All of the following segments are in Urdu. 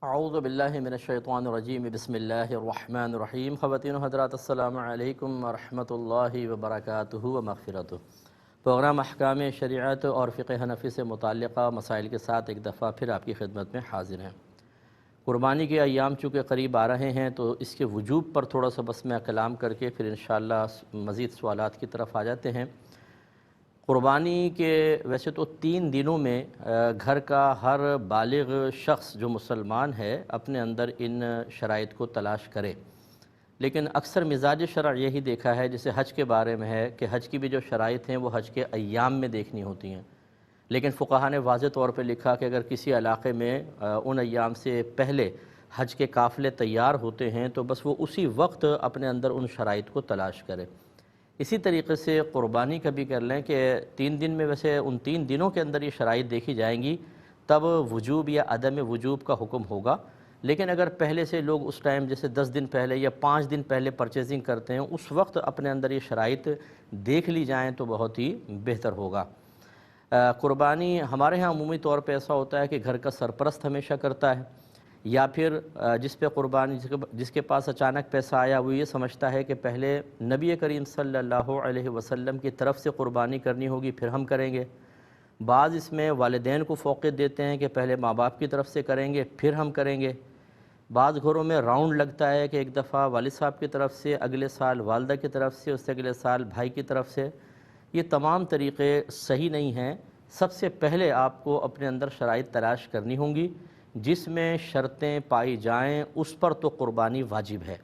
اعوذ باللہ من الشیطان الرجیم بسم اللہ الرحمن الرحیم۔ خواتین و حضرات السلام علیکم ورحمۃ اللہ وبرکاتہ و مغفرتہ۔ پروگرام احکام شریعت اور فقہ حنفی سے متعلقہ مسائل کے ساتھ ایک دفعہ پھر آپ کی خدمت میں حاضر ہیں۔ قربانی کے ایام چونکہ قریب آ رہے ہیں تو اس کے وجوب پر تھوڑا سا بس میں کلام کر کے پھر انشاءاللہ مزید سوالات کی طرف آ جاتے ہیں۔ قربانی کے ویسے تو 3 دنوں میں گھر کا ہر بالغ شخص جو مسلمان ہے اپنے اندر ان شرائط کو تلاش کرے، لیکن اکثر مزاج شرع یہی دیکھا ہے، جیسے حج کے بارے میں ہے کہ حج کی بھی جو شرائط ہیں وہ حج کے ایام میں دیکھنی ہوتی ہیں، لیکن فقہا نے واضح طور پہ لکھا کہ اگر کسی علاقے میں ان ایام سے پہلے حج کے قافلے تیار ہوتے ہیں تو بس وہ اسی وقت اپنے اندر ان شرائط کو تلاش کرے۔ اسی طریقے سے قربانی کا بھی کر لیں کہ 3 دن میں ویسے ان 3 دنوں کے اندر یہ شرائط دیکھی جائیں گی، تب وجوب یا عدم وجوب کا حکم ہوگا، لیکن اگر پہلے سے لوگ اس ٹائم جیسے 10 دن پہلے یا 5 دن پہلے پرچیزنگ کرتے ہیں اس وقت اپنے اندر یہ شرائط دیکھ لی جائیں تو بہت ہی بہتر ہوگا۔ قربانی ہمارے ہاں عمومی طور پہ ایسا ہوتا ہے کہ گھر کا سرپرست ہمیشہ کرتا ہے، یا پھر جس پہ قربانی جس کے پاس اچانک پیسہ آیا وہ یہ سمجھتا ہے کہ پہلے نبی کریم صلی اللہ علیہ وسلم کی طرف سے قربانی کرنی ہوگی پھر ہم کریں گے۔ بعض اس میں والدین کو فوقیت دیتے ہیں کہ پہلے ماں باپ کی طرف سے کریں گے پھر ہم کریں گے۔ بعض گھروں میں راؤنڈ لگتا ہے کہ ایک دفعہ والد صاحب کی طرف سے، اگلے سال والدہ کی طرف سے، اس سے اگلے سال بھائی کی طرف سے۔ یہ تمام طریقے صحیح نہیں ہیں۔ سب سے پہلے آپ کو اپنے اندر شرائط تلاش کرنی ہوں گی، جس میں شرطیں پائی جائیں اس پر تو قربانی واجب ہے،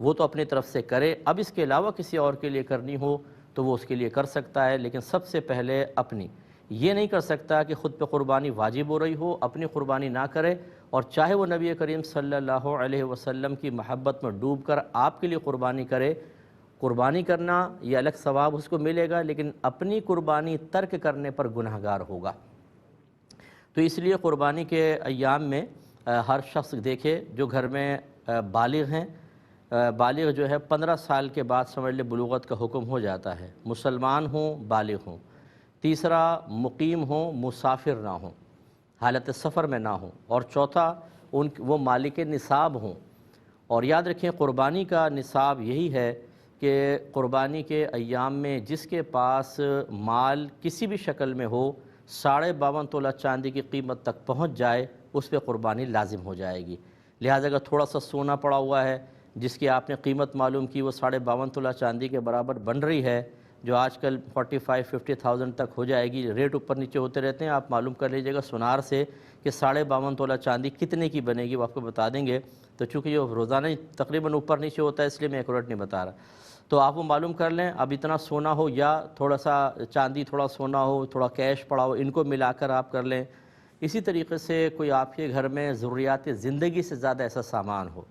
وہ تو اپنی طرف سے کرے۔ اب اس کے علاوہ کسی اور کے لیے کرنی ہو تو وہ اس کے لیے کر سکتا ہے، لیکن سب سے پہلے اپنی۔ یہ نہیں کر سکتا کہ خود پہ قربانی واجب ہو رہی ہو، اپنی قربانی نہ کرے، اور چاہے وہ نبی کریم صلی اللہ علیہ وسلم کی محبت میں ڈوب کر آپ کے لیے قربانی کرے۔ قربانی کرنا یہ الگ ثواب اس کو ملے گا، لیکن اپنی قربانی ترک کرنے پر گنہگار ہوگا۔ تو اس لیے قربانی کے ایام میں ہر شخص دیکھے جو گھر میں بالغ ہیں، بالغ جو ہے 15 سال کے بعد سمجھ لے بلوغت کا حکم ہو جاتا ہے، مسلمان ہوں بالغ ہوں۔ تیسرا مقیم ہوں، مسافر نہ ہوں، حالت سفر میں نہ ہوں، اور چوتھا وہ مالک نصاب ہوں۔ اور یاد رکھیں قربانی کا نصاب یہی ہے کہ قربانی کے ایام میں جس کے پاس مال کسی بھی شکل میں ہو 52.5 تولہ چاندی کی قیمت تک پہنچ جائے اس پہ قربانی لازم ہو جائے گی۔ لہٰذا اگر تھوڑا سا سونا پڑا ہوا ہے جس کی آپ نے قیمت معلوم کی وہ 52.5 تولہ چاندی کے برابر بن رہی ہے، جو آج کل 45-50,000 تک ہو جائے گی، ریٹ اوپر نیچے ہوتے رہتے ہیں، آپ معلوم کر لیجئے گا سونار سے کہ 52.5 تولہ چاندی کتنے کی بنے گی، وہ آپ کو بتا دیں گے۔ تو چونکہ یہ روزانہ تقریباً اوپر نیچے ہوتا ہے اس لیے میں ایکوریٹ نہیں بتا رہا، تو آپ وہ معلوم کر لیں۔ اب اتنا سونا ہو یا تھوڑا سا چاندی، تھوڑا سونا ہو، تھوڑا کیش پڑا ہو، ان کو ملا کر آپ کر لیں۔ اسی طریقے سے کوئی آپ کے گھر میں ضروریات زندگی سے زیادہ ایسا سامان ہو،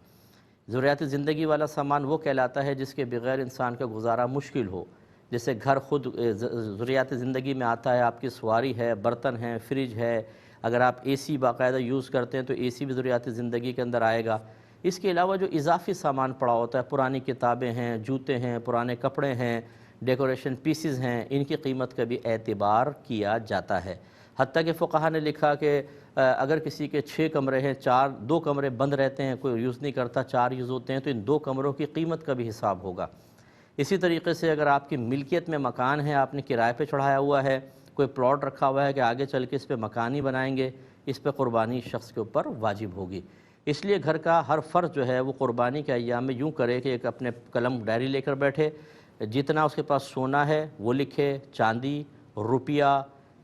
ضروریات زندگی والا سامان وہ کہلاتا ہے جس کے بغیر انسان کا گزارا مشکل ہو، جیسے گھر خود ضروریات زندگی میں آتا ہے، آپ کی سواری ہے، برتن ہیں، فریج ہے، اگر آپ اے سی باقاعدہ یوز کرتے ہیں تو اے سی بھی ضروریات زندگی کے اندر آئے گا۔ اس کے علاوہ جو اضافی سامان پڑا ہوتا ہے، پرانی کتابیں ہیں، جوتے ہیں، پرانے کپڑے ہیں، ڈیکوریشن پیسز ہیں، ان کی قیمت کا بھی اعتبار کیا جاتا ہے۔ حتیٰ کہ فقہا نے لکھا کہ اگر کسی کے 6 کمرے ہیں، 2 کمرے بند رہتے ہیں، کوئی یوز نہیں کرتا، 4 یوز ہوتے ہیں، تو ان 2 کمروں کی قیمت کا بھی حساب ہوگا۔ اسی طریقے سے اگر آپ کی ملکیت میں مکان ہے، آپ نے کرائے پہ چڑھایا ہوا ہے، کوئی پلاٹ رکھا ہوا ہے کہ آگے چل کے اس پہ مکان ہی بنائیں گے، اس پہ قربانی شخص کے اوپر واجب ہوگی۔ اس لیے گھر کا ہر فرد جو ہے وہ قربانی کے ایام میں یوں کرے کہ ایک اپنے قلم ڈائری لے کر بیٹھے، جتنا اس کے پاس سونا ہے وہ لکھے، چاندی، روپیہ،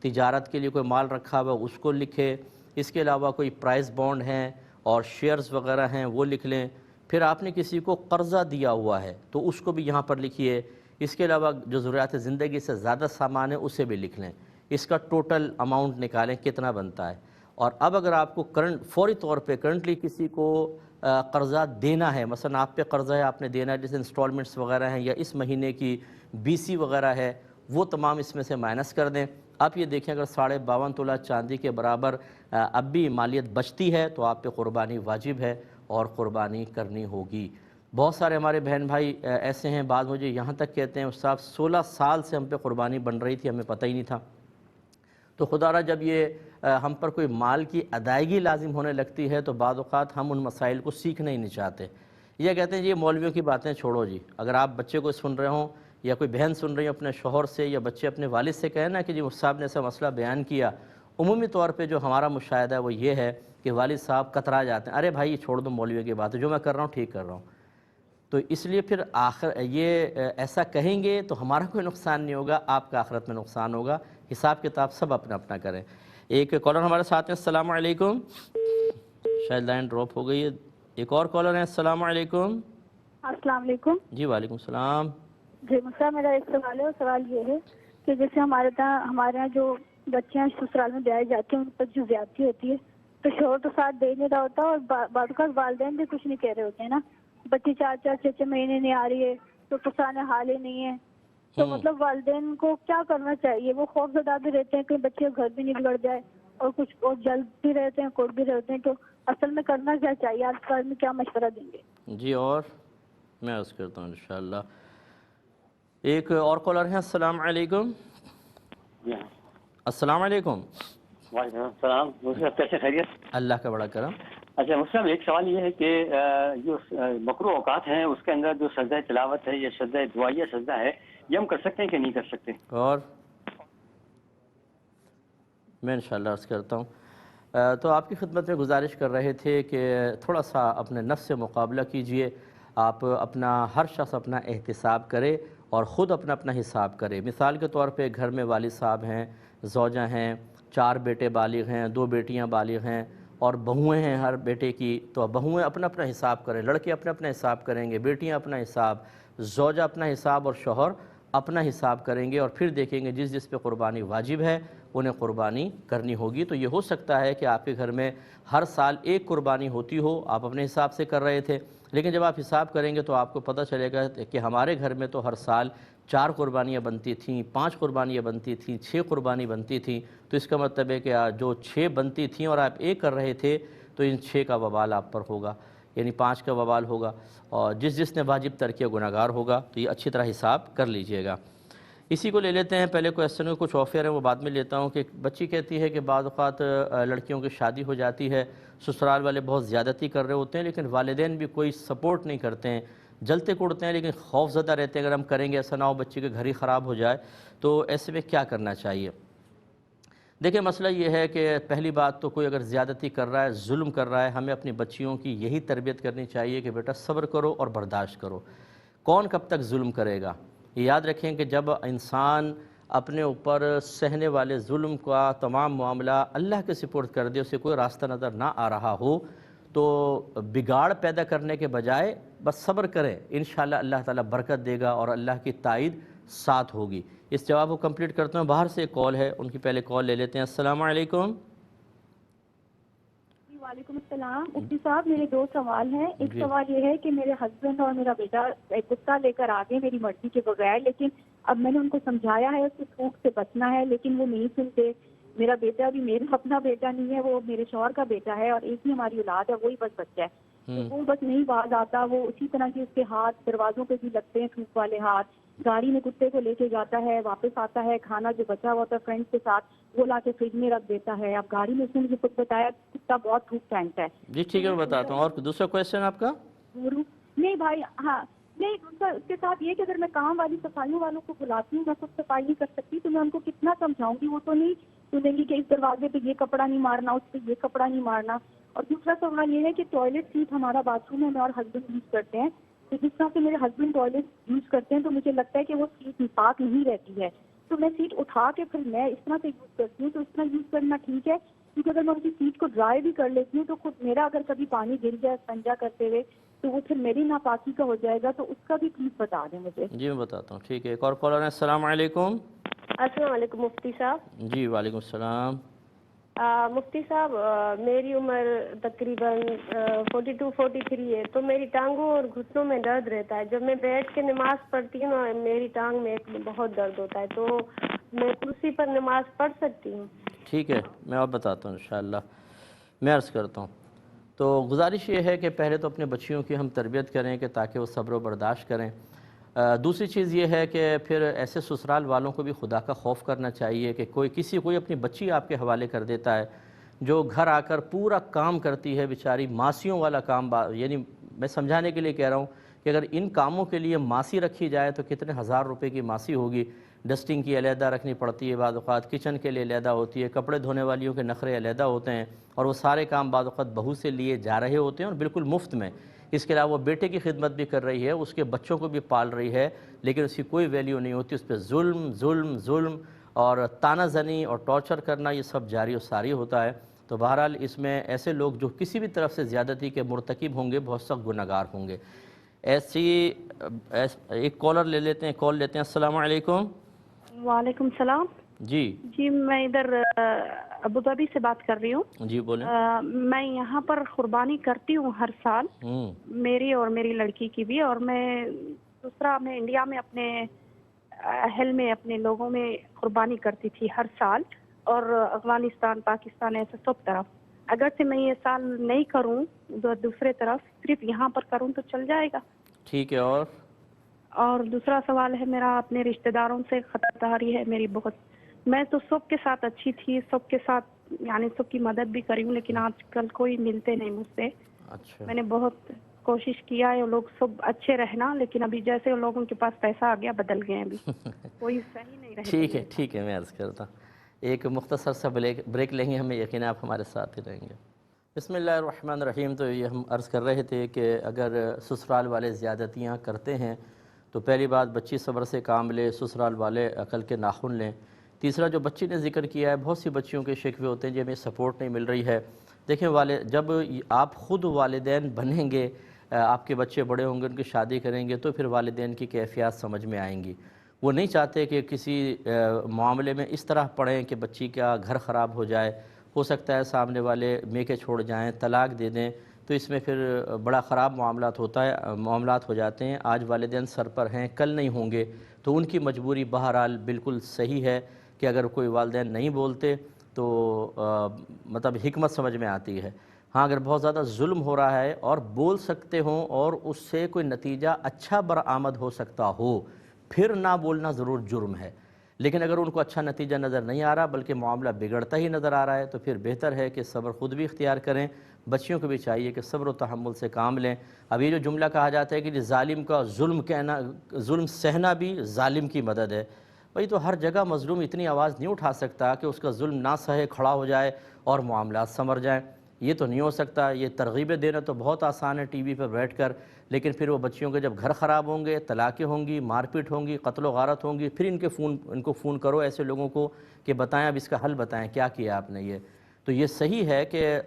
تجارت کے لیے کوئی مال رکھا ہوا اس کو لکھے، اس کے علاوہ کوئی پرائز بانڈ ہیں اور شیئرز وغیرہ ہیں وہ لکھ لیں۔ پھر آپ نے کسی کو قرضہ دیا ہوا ہے تو اس کو بھی یہاں پر لکھیے۔ اس کے علاوہ جو ضروریات زندگی سے زیادہ سامان ہے اسے بھی لکھ لیں، اس کا ٹوٹل اماؤنٹ نکالیں کتنا بنتا ہے۔ اور اب اگر آپ کو فوری طور پہ کرنٹلی کسی کو قرضہ دینا ہے، مثلا آپ پہ قرضہ ہے، آپ نے دینا ہے، جیسے انسٹالمنٹس وغیرہ ہیں یا اس مہینے کی BC وغیرہ ہے، وہ تمام اس میں سے مائنس کر دیں۔ آپ یہ دیکھیں اگر 52.5 تولہ چاندی کے برابر اب بھی مالیت بچتی ہے تو آپ پہ قربانی واجب ہے اور قربانی کرنی ہوگی۔ بہت سارے ہمارے بہن بھائی ایسے ہیں، بعض مجھے یہاں تک کہتے ہیں استاد 16 سال سے ہم پہ قربانی بن رہی تھی، ہمیں پتہ ہی نہیں تھا۔ تو خدا را جب یہ ہم پر کوئی مال کی ادائیگی لازم ہونے لگتی ہے تو بعض اوقات ہم ان مسائل کو سیکھنا ہی نہیں چاہتے. یہ کہتے ہیں جی یہ مولویوں کی باتیں چھوڑو جی. اگر آپ بچے کو سن رہے ہوں یا کوئی بہن سن رہی ہوں اپنے شوہر سے یا بچے اپنے والد سے کہیں نا کہ جی صاحب نے ایسا مسئلہ بیان کیا, عمومی طور پہ جو ہمارا مشاہدہ ہے وہ یہ ہے کہ والد صاحب کترا جاتے ہیں, ارے بھائی یہ چھوڑ دو مولویوں کی بات ہے, جو میں کر رہا ہوں ٹھیک کر رہا ہوں. تو اس لیے پھر یہ ایسا کہیں گے تو ہمارا کوئی نقصان نہیں ہوگا, آپ کا آخرت میں نقصان ہوگا. حساب کتاب سب اپنا اپنا کریں. ایک کالر ہمارے ساتھ ہیں. السلام علیکم. شاید لائن ڈراپ ہو گئی ہے. ایک اور کالر ہیں. السلام علیکم. السلام علیکم. جی وعلیکم السلام. جی مسئلہ میرا ایک سوال ہے, اور سوال یہ ہے کہ جیسے ہمارے یہاں جو بچے ہیں سسرال میں بیائی جاتے ہیں ان پر جو زیادتی ہوتی ہے تو شوہر تو ساتھ دے نہیں رہا ہوتا, اور بعض اوقات والدین بھی کچھ نہیں کہہ رہے ہوتے ہیں نا. بچی 4-4 مہینے نہیں آ رہی ہے تو پسانے حال ہی نہیں ہے, تو مطلب والدین کو کیا کرنا چاہیے؟ وہ خوف زدہ بھی رہتے ہیں کہ بچے گھر بھی نہیں بگڑ جائے, اور کچھ اور جلد بھی رہتے ہیں, کوٹ بھی رہتے ہیں, تو اصل میں کرنا کیا چاہیے؟ آپ اس بارے میں کیا مشورہ دیں گے؟ جی اور میں عرض کرتا ہوں انشاءاللہ. ایک اور کالر ہیں. السلام علیکم. جی السلام علیکم. وعلیکم السلام. مصعب کیسے خیریت؟ اللہ کا بڑا کرم. اچھا مصعب ایک سوال یہ ہے کہ جو مکروہ اوقات ہیں اس کے اندر جو سجدہ تلاوت ہے یا سجدہ دعائیہ سجدہ ہے یہ ہم کر سکتے ہیں کہ نہیں کر سکتے؟ اور میں انشاءاللہ عرض کرتا ہوں. تو آپ کی خدمت میں گزارش کر رہے تھے کہ تھوڑا سا اپنے نفس سے مقابلہ کیجئے. آپ اپنا ہر شخص اپنا احتساب کرے اور خود اپنا اپنا حساب کرے. مثال کے طور پہ گھر میں والد صاحب ہیں, زوجہ ہیں, 4 بیٹے بالغ ہیں, 2 بیٹیاں بالغ ہیں, اور بہویں ہیں ہر بیٹے کی, تو بہویں اپنا اپنا حساب کریں, لڑکے اپنا اپنا حساب کریں گے, بیٹیاں اپنا حساب, زوجہ اپنا حساب اور شوہر اپنا حساب کریں گے, اور پھر دیکھیں گے جس پہ قربانی واجب ہے انہیں قربانی کرنی ہوگی. تو یہ ہو سکتا ہے کہ آپ کے گھر میں ہر سال ایک قربانی ہوتی ہو, آپ اپنے حساب سے کر رہے تھے, لیکن جب آپ حساب کریں گے تو آپ کو پتہ چلے گا کہ ہمارے گھر میں تو ہر سال 4 قربانیاں بنتی تھیں, 5 قربانیاں بنتی تھیں, 6 قربانی بنتی تھیں. تو اس کا مطلب ہے کہ جو 6 بنتی تھیں اور آپ ایک کر رہے تھے تو ان 6 کا وبال آپ پر ہوگا, یعنی 5 کا وبال ہوگا, اور جس نے واجب ترک کیا گناہگار ہوگا. تو یہ اچھی طرح حساب کر لیجئے گا. اسی کو لے لیتے ہیں. پہلے کویسچن میں کچھ آفر ہے وہ بعد میں لیتا ہوں. کہ بچی کہتی ہے کہ بعض اوقات لڑکیوں کی شادی ہو جاتی ہے, سسرال والے بہت زیادتی کر رہے ہوتے ہیں لیکن والدین بھی کوئی سپورٹ نہیں کرتے ہیں, جلتے کوڑتے ہیں لیکن خوف زدہ رہتے ہیں اگر ہم کریں گے ایسا نہ ہو بچی کے گھر ہی خراب ہو جائے. تو ایسے میں کیا کرنا چاہیے؟ دیکھیں مسئلہ یہ ہے کہ پہلی بات تو کوئی اگر زیادتی کر رہا ہے, ظلم کر رہا ہے, ہمیں اپنی بچیوں کی یہی تربیت کرنی چاہیے کہ بیٹا صبر کرو اور برداشت کرو. کون کب تک ظلم کرے گا؟ یہ یاد رکھیں کہ جب انسان اپنے اوپر سہنے والے ظلم کا تمام معاملہ اللہ کے سپرد کر دے, اسے کوئی راستہ نظر نہ آ رہا ہو, تو بگاڑ پیدا کرنے کے بجائے بس صبر کریں, انشاءاللہ اللہ تعالیٰ برکت دے گا اور اللہ کی تائید ساتھ ہوگی. اس جواب کو کمپلیٹ کرتا ہوں. باہر سے ایک کال ہے, ان کی پہلے کال لے لیتے ہیں. السلام علیکم. وعلیکم السلام. مفتی صاحب میرے 2 سوال ہیں. ایک جی. سوال یہ ہے کہ میرے ہسبینڈ اور میرا بیٹا کتا لے کر آ گئے میری مرضی کے بغیر, لیکن اب میں نے ان کو سمجھایا ہے کہ تھوک سے بچنا ہے, لیکن وہ نہیں سنتے. میرا بیٹا بھی میرا اپنا بیٹا نہیں ہے, وہ میرے شوہر کا بیٹا ہے, اور ایک ہی ہماری اولاد ہے, وہی بس بچہ ہے. تو وہ بس نہیں باز آتا, وہ اسی طرح کی اس کے ہاتھ دروازوں پہ بھی لگتے ہیں تھوک والے ہاتھ. گاڑی میں کتے کو لے کے جاتا ہے, واپس آتا ہے, کھانا جو بچا ہوا ہوتا ہے فرینڈ کے ساتھ وہ لا کے فریج میں رکھ دیتا ہے. اب گاڑی میں اس نے مجھے خود بتایا کتا بہت تھوک پھینکتا ہے. جی ٹھیک ہے میں بتاتا ہوں. اور دوسرا کویسچن آپ کا؟ نہیں بھائی, ہاں نہیں, اس کے ساتھ یہ کہ اگر میں کام والی صفائیوں والوں کو بلاتی ہوں, میں خود صفائی نہیں کر سکتی, تو میں ان کو کتنا سمجھاؤں گی, وہ تو نہیں سنیں گی کہ اس دروازے پہ یہ کپڑا نہیں مارنا, اس پہ یہ کپڑا نہیں مارنا. اور دوسرا سوال یہ ہے کہ ٹوائلٹ سیٹ ہمارا باتھ روم ہے, میں اور ہسبینڈ یوز کرتے ہیں, تو جس طرح سے میرے ہسبینڈ ٹوائلٹ یوز کرتے ہیں تو مجھے لگتا ہے کہ وہ سیٹ پاک نہیں رہتی ہے, تو میں سیٹ اٹھا کے پھر میں اس طرح سے یوز کرتی ہوں. تو اس طرح یوز کرنا ٹھیک ہے؟ کیونکہ اگر میں ان کی سیٹ کو ڈرائی بھی کر لیتی ہوں تو خود میرا اگر کبھی پانی گر جائے استنجا کرتے ہوئے تو وہ پھر میری ناپاکی کا ہو جائے گا, تو اس کا بھی پلیز بتا دیں مجھے. جی میں بتاتا ہوں. ٹھیک ہے. ایک اور کالر ہے. السلام علیکم. السلام علیکم مفتی صاحب. جی وعلیکم السلام. مفتی صاحب میری عمر تقریباً 42-43 ہے, تو میری ٹانگوں اور گھٹنوں میں درد رہتا ہے. جب میں بیٹھ کے نماز پڑھتی ہوں نا میری ٹانگ میں بہت درد ہوتا ہے, تو میں کرسی پر نماز پڑھ سکتی ہوں؟ ٹھیک ہے میں آپ بتاتا ہوں انشاءاللہ. میں عرض کرتا ہوں. تو گزارش یہ ہے کہ پہلے تو اپنے بچیوں کی ہم تربیت کریں کہ تاکہ وہ صبر و برداشت کریں. دوسری چیز یہ ہے کہ پھر ایسے سسرال والوں کو بھی خدا کا خوف کرنا چاہیے کہ کوئی اپنی بچی آپ کے حوالے کر دیتا ہے جو گھر آ کر پورا کام کرتی ہے بیچاری، ماسیوں والا کام، یعنی میں سمجھانے کے لیے کہہ رہا ہوں کہ اگر ان کاموں کے لیے ماسی رکھی جائے تو کتنے ہزار روپے کی ماسی ہوگی. ڈسٹنگ کی علیحدہ رکھنی پڑتی ہے، بعض اوقات کچن کے لیے علیحدہ ہوتی ہے، کپڑے دھونے والیوں کے نخرے علیحدہ ہوتے ہیں، اور وہ سارے کام بعض اوقات بہو سے لیے جا رہے ہوتے ہیں اور بالکل مفت میں. اس کے علاوہ وہ بیٹے کی خدمت بھی کر رہی ہے، اس کے بچوں کو بھی پال رہی ہے، لیکن اس کی کوئی ویلیو نہیں ہوتی. اس پہ ظلم ظلم ظلم اور تانہ زنی اور ٹارچر کرنا یہ سب جاری و ساری ہوتا ہے. تو بہرحال اس میں ایسے لوگ جو کسی بھی طرف سے زیادتی کے مرتکب ہوں گے بہت سخت گنہگار ہوں گے. ایک کالر لے لیتے ہیں، کال لیتے ہیں. السلام علیکم. وعلیکم السلام. جی میں ادھر ابوظہبی سے بات کر رہی ہوں. جی بولیں. میں یہاں پر قربانی کرتی ہوں ہر سال، میری اور میری لڑکی کی بھی، اور میں انڈیا میں اپنے اہل میں اپنے لوگوں میں قربانی کرتی تھی ہر سال، اور افغانستان پاکستان ایسے سب طرف. اگر سے میں یہ سال نہیں کروں دوسرے طرف صرف یہاں پر کروں تو چل جائے گا؟ ٹھیک ہے. اور دوسرا سوال ہے میرا اپنے رشتہ داروں سے خطرداری ہے میری بہت. میں تو سب کے ساتھ اچھی تھی، سب کے ساتھ یعنی سب کی مدد بھی کری ہوں، لیکن آج کل کوئی ملتے نہیں مجھ سے. اچھا. میں نے بہت کوشش کیا ہے لوگ سب اچھے رہنا، لیکن ابھی جیسے لوگوں کے پاس پیسہ آ گیا بدل گئے ابھی کوئی صحیح نہیں رہے. ٹھیک ہے میں عرض کرتا ہوں. ایک مختصر سا بریک لیں گے، ہمیں یقین ہے آپ ہمارے ساتھ ہی رہیں گے. بسم اللہ الرحمن الرحیم. تو یہ ہم عرض کر رہے تھے کہ اگر سسرال والے زیادتیاں کرتے ہیں تو پہلی بات بچی صبر سے کام لے، سسرال والے عقل کے ناخن لیں. تیسرا جو بچی نے ذکر کیا ہے، بہت سی بچیوں کے شکوے ہوتے ہیں جی ہمیں سپورٹ نہیں مل رہی ہے. دیکھیں جب آپ خود والدین بنیں گے، آپ کے بچے بڑے ہوں گے، ان کی شادی کریں گے، تو پھر والدین کی کیفیات سمجھ میں آئیں گی. وہ نہیں چاہتے کہ کسی معاملے میں اس طرح پڑیں کہ بچی کا گھر خراب ہو جائے. ہو سکتا ہے سامنے والے میکے چھوڑ جائیں، طلاق دے دیں، تو اس میں پھر بڑا خراب معاملات ہو جاتے ہیں. آج والدین سر پر ہیں، کل نہیں ہوں گے، تو ان کی مجبوری بہرحال بالکل صحیح ہے کہ اگر کوئی والدین نہیں بولتے تو مطلب حکمت سمجھ میں آتی ہے. ہاں اگر بہت زیادہ ظلم ہو رہا ہے اور بول سکتے ہوں اور اس سے کوئی نتیجہ اچھا برآمد ہو سکتا ہو، پھر نہ بولنا ضرور جرم ہے. لیکن اگر ان کو اچھا نتیجہ نظر نہیں آ رہا بلکہ معاملہ بگڑتا ہی نظر آ رہا ہے تو پھر بہتر ہے کہ صبر خود بھی اختیار کریں. بچیوں کو بھی چاہیے کہ صبر و تحمل سے کام لیں. اب یہ جو جملہ کہا جاتا ہے کہ ظالم کا ظلم سہنا بھی ظالم کی مدد ہے. بھئی تو ہر جگہ مظلوم اتنی آواز نہیں اٹھا سکتا کہ اس کا ظلم نہ سہے، کھڑا ہو جائے اور معاملات سنور جائیں. یہ تو نہیں ہو سکتا. یہ ترغیبیں دینا تو بہت آسان ہے ٹی وی پر بیٹھ کر، لیکن پھر وہ بچیوں کے جب گھر خراب ہوں گے، طلاقیں ہوں گی، مار پیٹ ہوں گی، قتل و غارت ہوں گی، پھر ان کو فون کرو ایسے لوگوں کو کہ بتائیں اب اس کا حل بتائیں، کیا کیا آپ نے. یہ تو یہ صحیح ہے کہ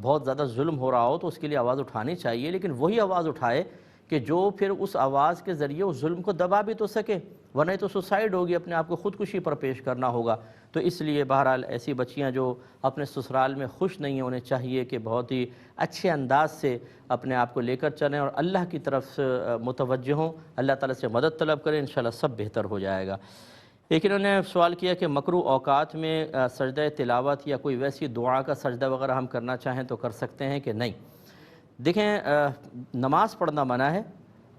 بہت زیادہ ظلم ہو رہا ہو تو اس کے لیے آواز اٹھانی چاہیے، لیکن وہی آواز اٹھائے کہ جو پھر اس آواز کے ذریعے اس ظلم کو دبا بھی تو سکے، ورنہ تو سوسائیڈ ہوگی، اپنے آپ کو خودکشی پر پیش کرنا ہوگا. تو اس لیے بہرحال ایسی بچیاں جو اپنے سسرال میں خوش نہیں ہیں، انہیں چاہیے کہ بہت ہی اچھے انداز سے اپنے آپ کو لے کر چلیں اور اللہ کی طرف سے متوجہ ہوں، اللہ تعالیٰ سے مدد طلب کریں، انشاءاللہ سب بہتر ہو جائے گا. ایک انہوں نے سوال کیا کہ مکروہ اوقات میں سجدہ تلاوت یا کوئی ویسی دعا کا سجدہ وغیرہ ہم کرنا چاہیں تو کر سکتے ہیں کہ نہیں. دیکھیں نماز پڑھنا منع ہے،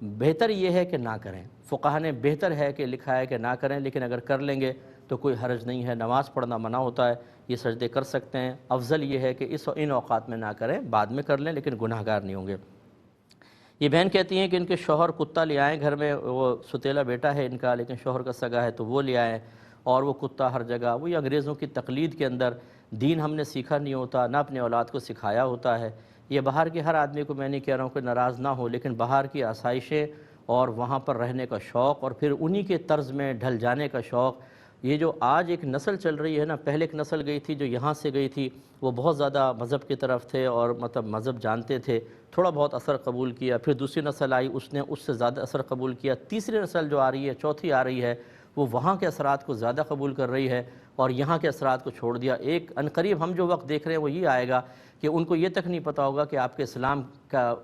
بہتر یہ ہے کہ نہ کریں. فقہا نے بہتر ہے کہ لکھا ہے کہ نہ کریں، لیکن اگر کر لیں گے تو کوئی حرج نہیں ہے. نماز پڑھنا منع ہوتا ہے، یہ سجدے کر سکتے ہیں. افضل یہ ہے کہ ان اوقات میں نہ کریں، بعد میں کر لیں، لیکن گناہ گار نہیں ہوں گے. یہ بہن کہتی ہیں کہ ان کے شوہر کتا لے آئیں گھر میں، وہ ستیلا بیٹا ہے ان کا لیکن شوہر کا سگا ہے تو وہ لے آئیں، اور وہ کتا ہر جگہ، وہ یہ انگریزوں کی تقلید کے اندر دین ہم نے سیکھا نہیں ہوتا، نہ اپنے اولاد کو سکھایا ہوتا ہے. یہ باہر کے ہر آدمی کو میں نہیں کہہ رہا ہوں کہ ناراض نہ ہو، لیکن باہر کی آسائشیں اور وہاں پر رہنے کا شوق اور پھر انہی کے طرز میں ڈھل جانے کا شوق، یہ جو آج ایک نسل چل رہی ہے نا، پہلے ایک نسل گئی تھی جو یہاں سے گئی تھی، وہ بہت زیادہ مذہب کی طرف تھے اور مطلب مذہب جانتے تھے، تھوڑا بہت اثر قبول کیا. پھر دوسری نسل آئی، اس نے اس سے زیادہ اثر قبول کیا. تیسری نسل جو آ رہی ہے، چوتھی آ رہی ہے، وہ وہاں کے اثرات کو زیادہ قبول کر رہی ہے اور یہاں کے اثرات کو چھوڑ دیا. ایک عنقریب ہم جو وقت دیکھ رہے ہیں وہ یہ آئے گا کہ ان کو یہ تک نہیں پتہ ہوگا کہ آپ کے اسلام کا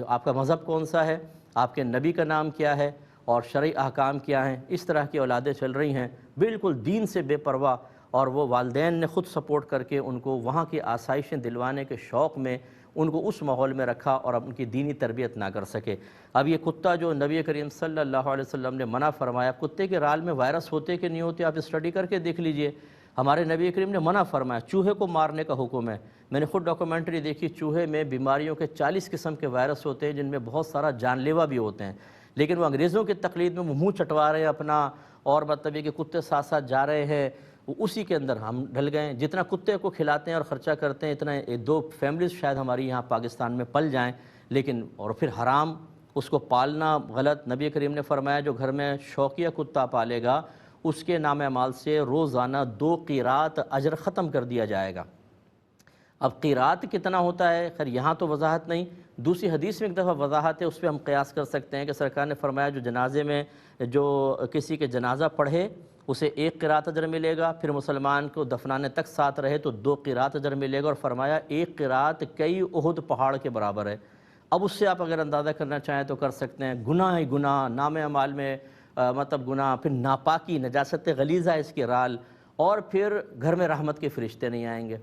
آپ کا مذہب کون سا ہے، آپ کے نبی کا نام کیا ہے اور شرعی احکام کیا ہیں. اس طرح کی اولادیں چل رہی ہیں بالکل دین سے بے پرواہ، اور وہ والدین نے خود سپورٹ کر کے ان کو وہاں کی آسائشیں دلوانے کے شوق میں ان کو اس ماحول میں رکھا اور اب ان کی دینی تربیت نہ کر سکے۔ اب یہ کتا جو نبی کریم صلی اللہ علیہ وسلم نے منع فرمایا، کتے کے رال میں وائرس ہوتے کہ نہیں ہوتے آپ اسٹڈی کر کے دیکھ لیجئے۔ ہمارے نبی کریم نے منع فرمایا، چوہے کو مارنے کا حکم ہے۔ میں نے خود ڈاکومنٹری دیکھی، چوہے میں بیماریوں کے 40 قسم کے وائرس ہوتے ہیں جن میں بہت سارا جان لیوا بھی ہوتے ہیں، لیکن وہ انگریزوں کی تقلید میں وہ منہ چٹوا رہے ہیں اپنا، اور مطلب یہ کہ کتے ساتھ ساتھ جا رہے ہیں، اسی کے اندر ہم ڈھل گئے۔ جتنا کتے کو کھلاتے ہیں اور خرچہ کرتے ہیں اتنا 2 فیملیز شاید ہماری یہاں پاکستان میں پل جائیں، لیکن اور پھر حرام، اس کو پالنا غلط۔ نبی کریم نے فرمایا جو گھر میں شوقیہ کتا پالے گا اس کے نام اعمال سے روزانہ 2 قیرات اجر ختم کر دیا جائے گا۔ اب قیرات کتنا ہوتا ہے خیر یہاں تو وضاحت نہیں، دوسری حدیث میں ایک دفعہ وضاحت ہے، اس پہ ہم قیاس کر سکتے ہیں کہ سرکار نے فرمایا جو جنازے میں جو کسی کے جنازہ پڑھے اسے 1 قیرات اجر ملے گا، پھر مسلمان کو دفنانے تک ساتھ رہے تو 2 قیرات اجر ملے گا، اور فرمایا 1 قیرات کئی احد پہاڑ کے برابر ہے۔ اب اس سے آپ اگر اندازہ کرنا چاہیں تو کر سکتے ہیں، گناہ ہی گناہ، نام اعمال میں مطلب گناہ، پھر ناپاکی، نجاست غلیظہ اس کی رال، اور پھر گھر میں رحمت کے فرشتے نہیں آئیں گے۔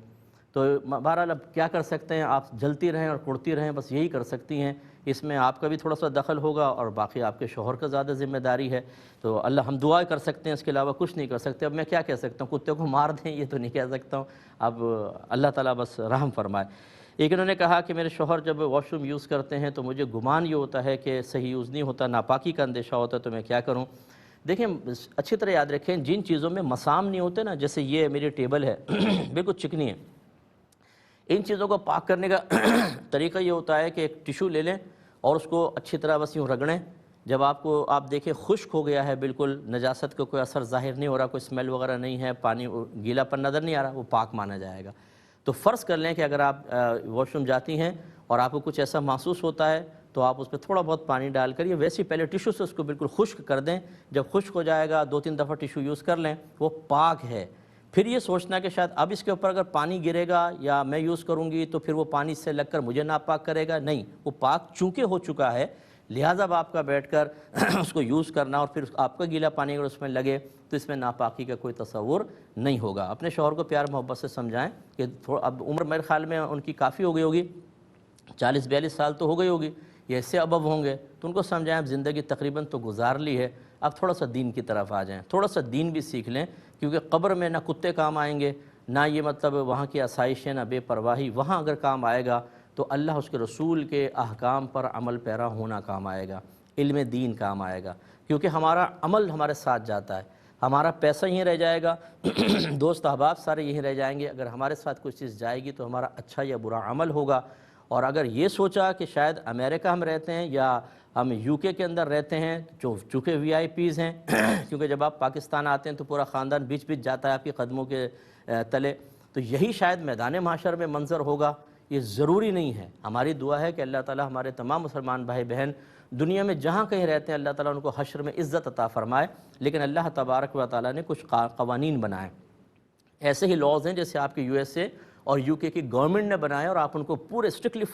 تو بہرحال اب کیا کر سکتے ہیں، آپ جلتی رہیں اور کڑتی رہیں، بس یہی کر سکتی ہیں۔ اس میں آپ کا بھی تھوڑا سا دخل ہوگا اور باقی آپ کے شوہر کا زیادہ ذمہ داری ہے، تو اللہ ہم دعا کر سکتے ہیں، اس کے علاوہ کچھ نہیں کر سکتے۔ اب میں کیا کہہ سکتا ہوں، کتے کو مار دیں یہ تو نہیں کہہ سکتا ہوں، اب اللہ تعالیٰ بس رحم فرمائے۔ ایک انہوں نے کہا کہ میرے شوہر جب واش روم یوز کرتے ہیں تو مجھے گمان یہ ہوتا ہے کہ صحیح یوز نہیں ہوتا، ناپاکی کا اندیشہ ہوتا ہے، تو میں کیا کروں؟ دیکھیں اچھی طرح یاد رکھیں، جن چیزوں میں مسام نہیں ہوتے نا، جیسے یہ میری ٹیبل ہے بالکل چکنی ہے، ان چیزوں کو پاک کرنے کا طریقہ یہ ہوتا ہے کہ ایک ٹیشو لے لیں اور اس کو اچھی طرح بس یوں رگڑیں۔ جب آپ دیکھیں خشک ہو گیا ہے، بالکل نجاست کا کوئی اثر ظاہر نہیں ہو رہا، کوئی اسمیل وغیرہ نہیں ہے، پانی گیلا پن نظر نہیں آ رہا، وہ پاک مانا جائے گا۔ تو فرض کر لیں کہ اگر آپ واش روم جاتی ہیں اور آپ کو کچھ ایسا محسوس ہوتا ہے تو آپ اس پہ تھوڑا بہت پانی ڈال کر، یہ ویسے پہلے ٹیشو سے اس کو بالکل خشک کر دیں، جب خشک ہو جائے گا 2-3 دفعہ ٹیشو یوز کر لیں، وہ پاک ہے۔ پھر یہ سوچنا کہ شاید اب اس کے اوپر اگر پانی گرے گا یا میں یوز کروں گی تو پھر وہ پانی سے لگ کر مجھے ناپاک کرے گا، نہیں، وہ پاک چونکہ ہو چکا ہے، لہٰذا اب آپ کا بیٹھ کر اس کو یوز کرنا اور پھر آپ کا گیلا پانی اگر اس میں لگے تو اس میں ناپاکی کا کوئی تصور نہیں ہوگا۔ اپنے شوہر کو پیار محبت سے سمجھائیں کہ اب عمر میرے خیال میں ان کی کافی ہو گئی ہوگی، 40-42 سال تو ہو گئی ہوگی، یہ اس سے ابو ہوں گے، تو ان کو سمجھائیں اب زندگی تقریباً تو گزار لی ہے، اب تھوڑا سا دین کی طرف آ جائیں، تھوڑا سا دین بھی سیکھ لیں، کیونکہ قبر میں نہ کتے کام آئیں گے، نہ یہ مطلب وہاں کی آسائشیں، نہ بے پرواہی، وہاں اگر کام آئے گا تو اللہ اس کے رسول کے احکام پر عمل پیرا ہونا کام آئے گا، علم دین کام آئے گا، کیونکہ ہمارا عمل ہمارے ساتھ جاتا ہے، ہمارا پیسہ یہیں رہ جائے گا، دوست احباب سارے یہیں رہ جائیں گے، اگر ہمارے ساتھ کوئی چیز جائے گی تو ہمارا اچھا یا برا عمل ہوگا۔ اور اگر یہ سوچا کہ شاید امریکہ ہم رہتے ہیں یا ہم UK کے اندر رہتے ہیں، جو چونکہ VIPs ہیں کیونکہ جب آپ پاکستان آتے ہیں تو پورا خاندان بیچ بیچ جاتا ہے آپ کی قدموں کے تلے، تو یہی شاید میدان محشر میں منظر ہوگا، یہ ضروری نہیں ہے۔ ہماری دعا ہے کہ اللہ تعالیٰ ہمارے تمام مسلمان بھائی بہن دنیا میں جہاں کہیں رہتے ہیں اللہ تعالیٰ ان کو حشر میں عزت عطا فرمائے، لیکن اللہ تبارک و تعالیٰ نے کچھ قوانین بنائے، ایسے ہی لاز ہیں جیسے آپ کے USA اور UK کی گورنمنٹ نے بنائے، اور آپ ان کو پورے اسٹرکٹلی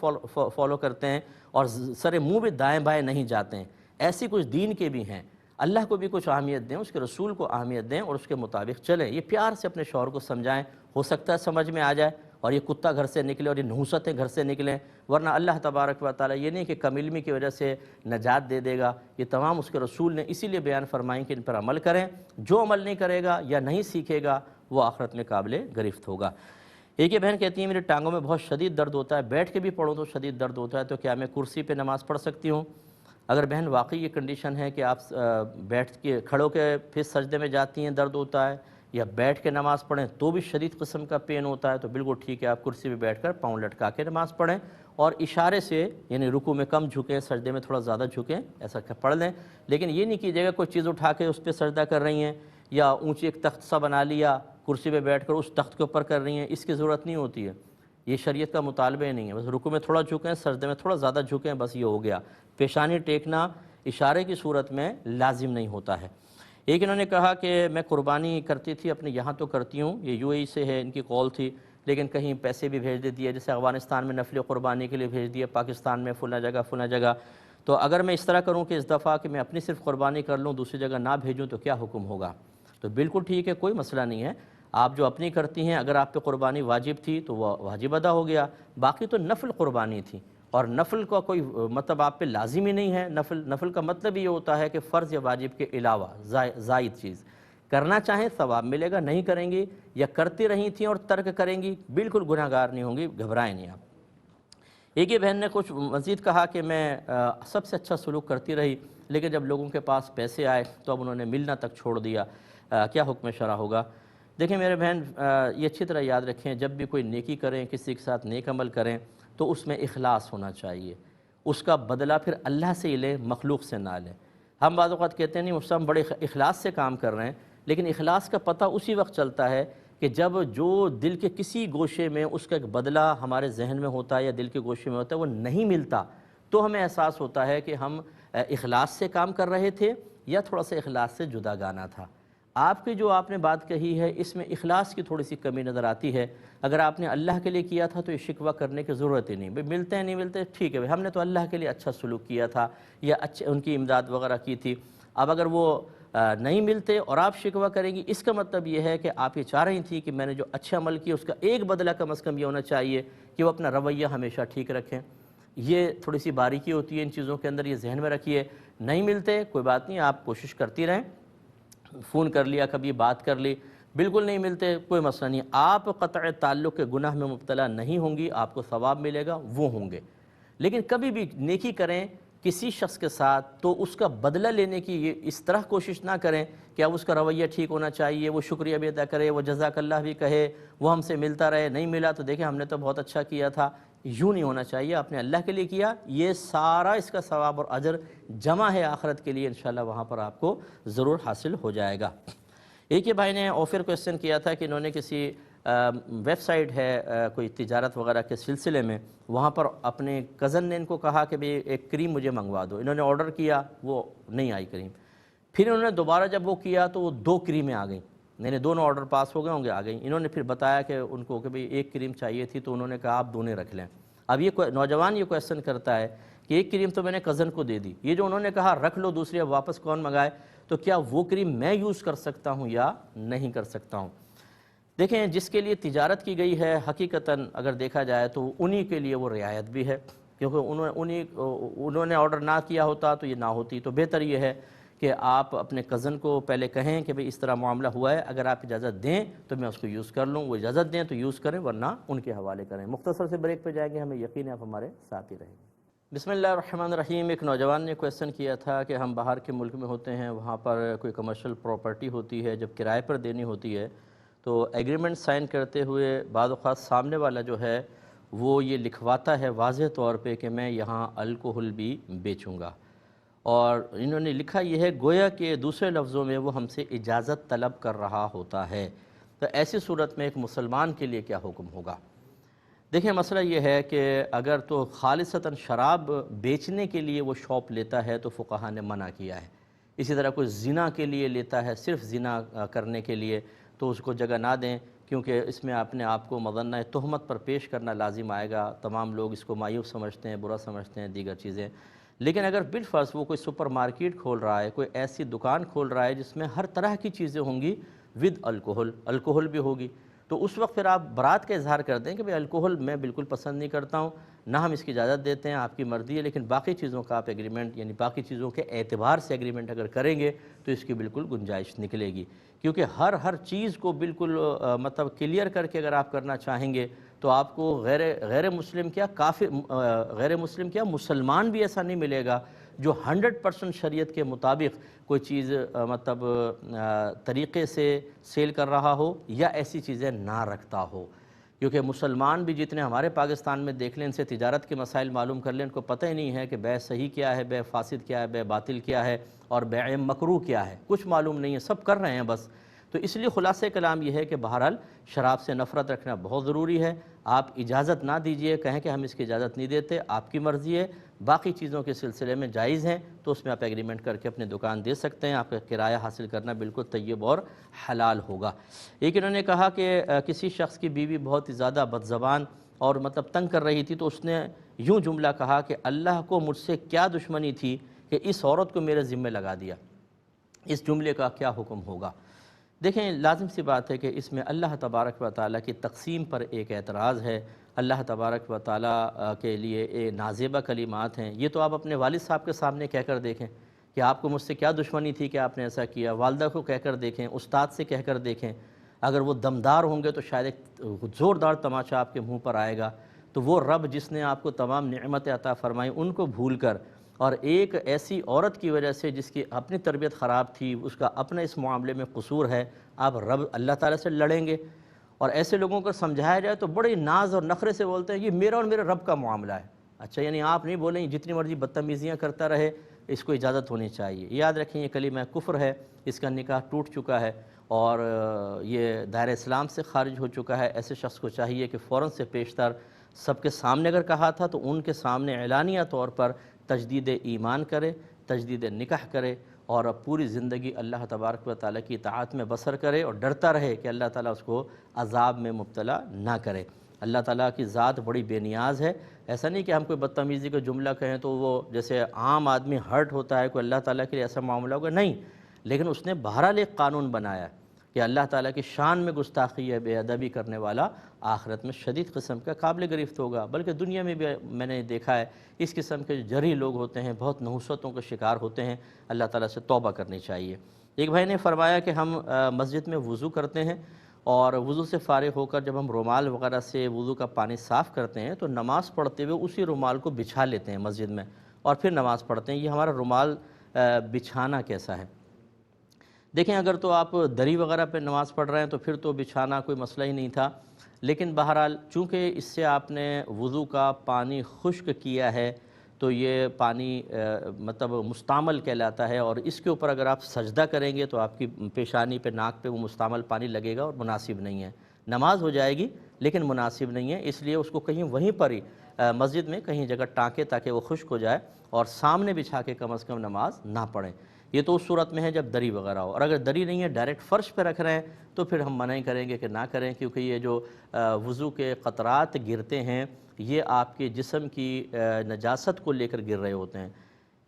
فالو کرتے ہیں اور سر منہ بھی دائیں بائیں نہیں جاتے ہیں، ایسی کچھ دین کے بھی ہیں۔ اللہ کو بھی کچھ اہمیت دیں، اس کے رسول کو اہمیت دیں اور اس کے مطابق چلیں۔ یہ پیار سے اپنے شوہر کو سمجھائیں، ہو سکتا ہے سمجھ میں آ جائے اور یہ کتا گھر سے نکلے اور یہ نحوستیں گھر سے نکلیں، ورنہ اللہ تبارک و تعالیٰ یہ نہیں کہ کم علمی کی وجہ سے نجات دے دے گا، یہ تمام اس کے رسول نے اسی لیے بیان فرمائیں کہ ان پر عمل کریں، جو عمل نہیں کرے گا یا نہیں سیکھے گا وہ آخرت میں قابل گرفت ہوگا۔ ایک یہ بہن کہتی ہیں میرے ٹانگوں میں بہت شدید درد ہوتا ہے، بیٹھ کے بھی پڑھوں تو شدید درد ہوتا ہے، تو کیا میں کرسی پہ نماز پڑھ سکتی ہوں؟ اگر بہن واقعی یہ کنڈیشن ہے کہ آپ بیٹھ کے کھڑو کے پھر سجدے میں جاتی ہیں درد ہوتا ہے، یا بیٹھ کے نماز پڑھیں تو بھی شدید قسم کا پین ہوتا ہے، تو بالکل ٹھیک ہے، آپ کرسی پہ بیٹھ کر پاؤں لٹکا کے نماز پڑھیں اور اشارے سے، یعنی رکوع میں کم جھکیں، سجدے میں تھوڑا زیادہ جھکیں، ایسا پڑھ لیں، لیکن یہ نہیں کیجیے گا کوئی چیز اٹھا کے اس پہ سجدہ کر رہی ہیں یا اونچی ایک تخت سا بنا لیا، کرسی پہ بیٹھ کر اس تخت کے اوپر کر رہی ہیں، اس کی ضرورت نہیں ہوتی ہے، یہ شریعت کا مطالبہ نہیں ہے، بس رکوع میں تھوڑا جھکیں، سجدے میں تھوڑا زیادہ جھکیں، بس یہ ہو گیا۔ پیشانی ٹیکنا اشارے کی صورت میں لازم نہیں ہوتا ہے۔ ایک انہوں نے کہا کہ میں قربانی کرتی تھی اپنے یہاں تو کرتی ہوں، یہ UAE سے ہے، ان کی کال تھی، لیکن کہیں پیسے بھی بھیج دیتی ہے، جیسے افغانستان میں نفل قربانی کے لیے بھیج دیا، پاکستان میں فلاں جگہ، تو اگر میں اس طرح کروں کہ اس دفعہ کہ میں اپنی صرف قربانی کر لوں، دوسری جگہ نہ بھیجوں، تو کیا حکم ہوگا؟ تو بالکل ٹھیک ہے، کوئی مسئلہ نہیں ہے۔ آپ جو اپنی کرتی ہیں اگر آپ پہ قربانی واجب تھی تو وہ واجب ادا ہو گیا، باقی تو نفل قربانی تھی، اور نفل کا کوئی مطلب آپ پہ لازمی نہیں ہے۔ نفل کا مطلب یہ ہوتا ہے کہ فرض یا واجب کے علاوہ زائد چیز کرنا چاہیں ثواب ملے گا، نہیں کریں گی یا کرتی رہی تھیں اور ترک کریں گی بالکل گناہ گار نہیں ہوں گی، گھبرائیں نہیں آپ۔ ایک ہی بہن نے کچھ مزید کہا کہ میں سب سے اچھا سلوک کرتی رہی، لیکن جب لوگوں کے پاس پیسے آئے تو اب انہوں نے ملنا تک چھوڑ دیا، کیا حکم شرع ہوگا؟ دیکھیں میرے بہن، یہ اچھی طرح یاد رکھیں، جب بھی کوئی نیکی کریں، کسی کے ساتھ نیک عمل کریں تو اس میں اخلاص ہونا چاہیے، اس کا بدلہ پھر اللہ سے ہی لیں، مخلوق سے نہ لیں۔ ہم بعض اوقات کہتے ہیں نہیں مجھ سے ہم بڑے اخلاص سے کام کر رہے ہیں، لیکن اخلاص کا پتہ اسی وقت چلتا ہے کہ جب جو دل کے کسی گوشے میں اس کا ایک بدلہ ہمارے ذہن میں ہوتا ہے یا دل کے گوشے میں ہوتا ہے وہ نہیں ملتا، تو ہمیں احساس ہوتا ہے کہ ہم اخلاص سے کام کر رہے تھے یا تھوڑا سا اخلاص سے جدا گانا تھا۔ آپ کی جو آپ نے بات کہی ہے اس میں اخلاص کی تھوڑی سی کمی نظر آتی ہے۔ اگر آپ نے اللہ کے لیے کیا تھا تو یہ شکوہ کرنے کی ضرورت ہی نہیں، بھئی ملتے ہیں نہیں ملتے ٹھیک ہے، بھئی ہم نے تو اللہ کے لیے اچھا سلوک کیا تھا یا اچھے ان کی امداد وغیرہ کی تھی، اب اگر وہ نہیں ملتے اور آپ شکوہ کریں گی، اس کا مطلب یہ ہے کہ آپ یہ چاہ رہی تھی کہ میں نے جو اچھا عمل کیا اس کا ایک بدلہ کم از کم یہ ہونا چاہیے کہ وہ اپنا رویہ ہمیشہ ٹھیک رکھیں۔ یہ تھوڑی سی باریکی ہوتی ہے ان چیزوں کے اندر، یہ ذہن میں رکھیے۔ نہیں ملتے کوئی بات نہیں، آپ کوشش کرتی رہیں، فون کر لیا، کبھی بات کر لی، بالکل نہیں ملتے کوئی مسئلہ نہیں، آپ قطع تعلق کے گناہ میں مبتلا نہیں ہوں گی، آپ کو ثواب ملے گا، وہ ہوں گے۔ لیکن کبھی بھی نیکی کریں کسی شخص کے ساتھ تو اس کا بدلہ لینے کی یہ اس طرح کوشش نہ کریں کہ اب اس کا رویہ ٹھیک ہونا چاہیے، وہ شکریہ بھی ادا کرے، وہ جزاک اللہ بھی کہے، وہ ہم سے ملتا رہے، نہیں ملا تو دیکھیں ہم نے تو بہت اچھا کیا تھا۔ یوں نہیں ہونا چاہیے، آپ نے اللہ کے لیے کیا، یہ سارا اس کا ثواب اور اجر جمع ہے آخرت کے لیے، انشاءاللہ وہاں پر آپ کو ضرور حاصل ہو جائے گا۔ ایک ہی بھائی نے آفر کویسچن کیا تھا کہ انہوں نے کسی ویب سائٹ ہے کوئی تجارت وغیرہ کے سلسلے میں، وہاں پر اپنے کزن نے ان کو کہا کہ بھئی ایک کریم مجھے منگوا دو، انہوں نے آرڈر کیا، وہ نہیں آئی کریم، پھر انہوں نے دوبارہ جب وہ کیا تو وہ 2 کریمیں آ گئیں، نہیں دونوں آرڈر پاس ہو گئے ہوں گے، آ گئیں۔ انہوں نے پھر بتایا کہ ان کو کہ بھئی ایک کریم چاہیے تھی، تو انہوں نے کہا آپ دونوں رکھ لیں۔ اب یہ نوجوان یہ کویسچن کرتا ہے کہ ایک کریم تو میں نے کزن کو دے دی، یہ جو انہوں نے کہا رکھ لو دوسری اب واپس کون منگائے، تو کیا وہ کریم میں یوز کر سکتا ہوں یا نہیں کر سکتا ہوں؟ دیکھیں جس کے لیے تجارت کی گئی ہے حقیقتاً اگر دیکھا جائے تو انہی کے لیے وہ رعایت بھی ہے، کیونکہ انہوں نے آرڈر نہ کیا ہوتا تو یہ نہ ہوتی، تو بہتر یہ ہے کہ آپ اپنے کزن کو پہلے کہیں کہ بھئی اس طرح معاملہ ہوا ہے، اگر آپ اجازت دیں تو میں اس کو یوز کر لوں، وہ اجازت دیں تو یوز کریں ورنہ ان کے حوالے کریں۔ مختصر سے بریک پہ جائیں گے، ہمیں یقین ہے آپ ہمارے ساتھ ہی رہیں گے۔ بسم اللہ الرحمن الرحیم۔ ایک نوجوان نے کویسچن کیا تھا کہ ہم باہر کے ملک میں ہوتے ہیں، وہاں پر کوئی کمرشل پراپرٹی ہوتی ہے، جب کرائے پر دینی ہوتی ہے تو ایگریمنٹ سائن کرتے ہوئے بعض اوقات سامنے والا جو ہے وہ یہ لکھواتا ہے واضح طور پہ کہ میں یہاں الکوہل بھی بیچوں گا، اور انہوں نے لکھا یہ ہے گویا کہ دوسرے لفظوں میں وہ ہم سے اجازت طلب کر رہا ہوتا ہے، تو ایسی صورت میں ایک مسلمان کے لیے کیا حکم ہوگا؟ دیکھیں مسئلہ یہ ہے کہ اگر تو خالصتاً شراب بیچنے کے لیے وہ شاپ لیتا ہے تو فقہا نے منع کیا ہے، اسی طرح کوئی زنا کے لیے لیتا ہے، صرف زنا کرنے کے لیے، تو اس کو جگہ نہ دیں، کیونکہ اس میں اپنے آپ کو مظنہ تہمت پر پیش کرنا لازم آئے گا، تمام لوگ اس کو مایوب سمجھتے ہیں، برا سمجھتے ہیں، دیگر چیزیں۔ لیکن اگر بالفرض وہ کوئی سپر مارکیٹ کھول رہا ہے، کوئی ایسی دکان کھول رہا ہے جس میں ہر طرح کی چیزیں ہوں گی ود الکوہل بھی ہوگی، تو اس وقت پھر آپ برات کا اظہار کر دیں کہ بھئی الکوہل میں بالکل پسند نہیں کرتا ہوں، نہ ہم اس کی اجازت دیتے ہیں، آپ کی مرضی ہے، لیکن باقی چیزوں کا آپ ایگریمنٹ یعنی باقی چیزوں کے اعتبار سے ایگریمنٹ اگر کریں گے تو اس کی بالکل گنجائش نکلے گی، کیونکہ ہر چیز کو بالکل مطلب کلیئر کر کے اگر آپ کرنا چاہیں گے تو آپ کو غیر مسلم کیا غیر مسلم کیا مسلمان بھی ایسا نہیں ملے گا جو 100% شریعت کے مطابق کوئی چیز مطلب طریقے سے سیل کر رہا ہو یا ایسی چیزیں نہ رکھتا ہو، کیونکہ مسلمان بھی جتنے ہمارے پاکستان میں دیکھ لیں، ان سے تجارت کے مسائل معلوم کر لیں، ان کو پتہ ہی نہیں ہے کہ بیع صحیح کیا ہے، بیع فاسد کیا ہے، بیع باطل کیا ہے اور بیع مکروہ کیا ہے، کچھ معلوم نہیں ہے، سب کر رہے ہیں بس۔ تو اس لیے خلاصہ کلام یہ ہے کہ بہرحال شراب سے نفرت رکھنا بہت ضروری ہے، آپ اجازت نہ دیجئے، کہیں کہ ہم اس کی اجازت نہیں دیتے، آپ کی مرضی ہے، باقی چیزوں کے سلسلے میں جائز ہیں تو اس میں آپ ایگریمنٹ کر کے اپنے دکان دے سکتے ہیں، آپ کا کرایہ حاصل کرنا بالکل طیب اور حلال ہوگا۔ ایک انہوں نے کہا کہ کسی شخص کی بیوی بہت ہی زیادہ بد زبان اور مطلب تنگ کر رہی تھی، تو اس نے یوں جملہ کہا کہ اللہ کو مجھ سے کیا دشمنی تھی کہ اس عورت کو میرے ذمہ لگا دیا، اس جملے کا کیا حکم ہوگا؟ دیکھیں لازم سی بات ہے کہ اس میں اللہ تبارک و تعالیٰ کی تقسیم پر ایک اعتراض ہے، اللہ تبارک و تعالیٰ کے لیے نازیبہ کلمات ہیں۔ یہ تو آپ اپنے والد صاحب کے سامنے کہہ کر دیکھیں کہ آپ کو مجھ سے کیا دشمنی تھی کہ آپ نے ایسا کیا، والدہ کو کہہ کر دیکھیں، استاد سے کہہ کر دیکھیں، اگر وہ دمدار ہوں گے تو شاید ایک زوردار تماچا آپ کے منہ پر آئے گا۔ تو وہ رب جس نے آپ کو تمام نعمتیں عطا فرمائیں ان کو بھول کر، اور ایک ایسی عورت کی وجہ سے جس کی اپنی تربیت خراب تھی، اس کا اپنا اس معاملے میں قصور ہے، آپ رب اللہ تعالیٰ سے لڑیں گے؟ اور ایسے لوگوں کو سمجھایا جائے تو بڑے ناز اور نخرے سے بولتے ہیں یہ میرا اور میرے رب کا معاملہ ہے۔ اچھا، یعنی آپ نہیں بولیں جتنی مرضی بدتمیزیاں کرتا رہے، اس کو اجازت ہونی چاہیے۔ یاد رکھیں یہ کلمہ کفر ہے، اس کا نکاح ٹوٹ چکا ہے اور یہ دائرہ اسلام سے خارج ہو چکا ہے۔ ایسے شخص کو چاہیے کہ فوراً سے پیشتر سب کے سامنے اگر کہا تھا تو ان کے سامنے اعلانیہ طور پر تجدید ایمان کرے، تجدید نکاح کرے، اور اب پوری زندگی اللہ تبارک و تعالیٰ کی اطاعت میں بسر کرے اور ڈرتا رہے کہ اللہ تعالیٰ اس کو عذاب میں مبتلا نہ کرے۔ اللہ تعالیٰ کی ذات بڑی بے نیاز ہے۔ ایسا نہیں کہ ہم کوئی بدتمیزی کا جملہ کہیں تو وہ جیسے عام آدمی ہرٹ ہوتا ہے، کوئی اللہ تعالیٰ کے لیے ایسا معاملہ ہوگا، نہیں، لیکن اس نے بہرحال ایک قانون بنایا ہے کہ اللہ تعالیٰ کی شان میں گستاخی ہے، بے ادبی کرنے والا آخرت میں شدید قسم کا قابل گرفت ہوگا۔ بلکہ دنیا میں بھی میں نے دیکھا ہے اس قسم کے جو جرحی لوگ ہوتے ہیں بہت نحوستوں کا شکار ہوتے ہیں، اللہ تعالیٰ سے توبہ کرنی چاہیے۔ ایک بھائی نے فرمایا کہ ہم مسجد میں وضو کرتے ہیں اور وضو سے فارغ ہو کر جب ہم رومال وغیرہ سے وضو کا پانی صاف کرتے ہیں تو نماز پڑھتے ہوئے اسی رومال کو بچھا لیتے ہیں مسجد میں اور پھر نماز پڑھتے ہیں، یہ ہمارا رومال بچھانا کیسا ہے؟ دیکھیں اگر تو آپ دری وغیرہ پہ نماز پڑھ رہے ہیں تو پھر تو بچھانا کوئی مسئلہ ہی نہیں تھا، لیکن بہرحال چونکہ اس سے آپ نے وضو کا پانی خشک کیا ہے تو یہ پانی مطلب مستعمل کہلاتا ہے، اور اس کے اوپر اگر آپ سجدہ کریں گے تو آپ کی پیشانی پہ، ناک پہ وہ مستعمل پانی لگے گا اور مناسب نہیں ہے، نماز ہو جائے گی لیکن مناسب نہیں ہے۔ اس لیے اس کو کہیں وہیں پر ہی مسجد میں کہیں جگہ ٹانکے تاکہ وہ خشک ہو جائے، اور سامنے بچھا کے کم از کم نماز نہ پڑھیں۔ یہ تو اس صورت میں ہے جب دری وغیرہ ہو، اور اگر دری نہیں ہے ڈائریکٹ فرش پہ رکھ رہے ہیں تو پھر ہم منع کریں گے کہ نہ کریں، کیونکہ یہ جو وضو کے قطرات گرتے ہیں یہ آپ کے جسم کی نجاست کو لے کر گر رہے ہوتے ہیں۔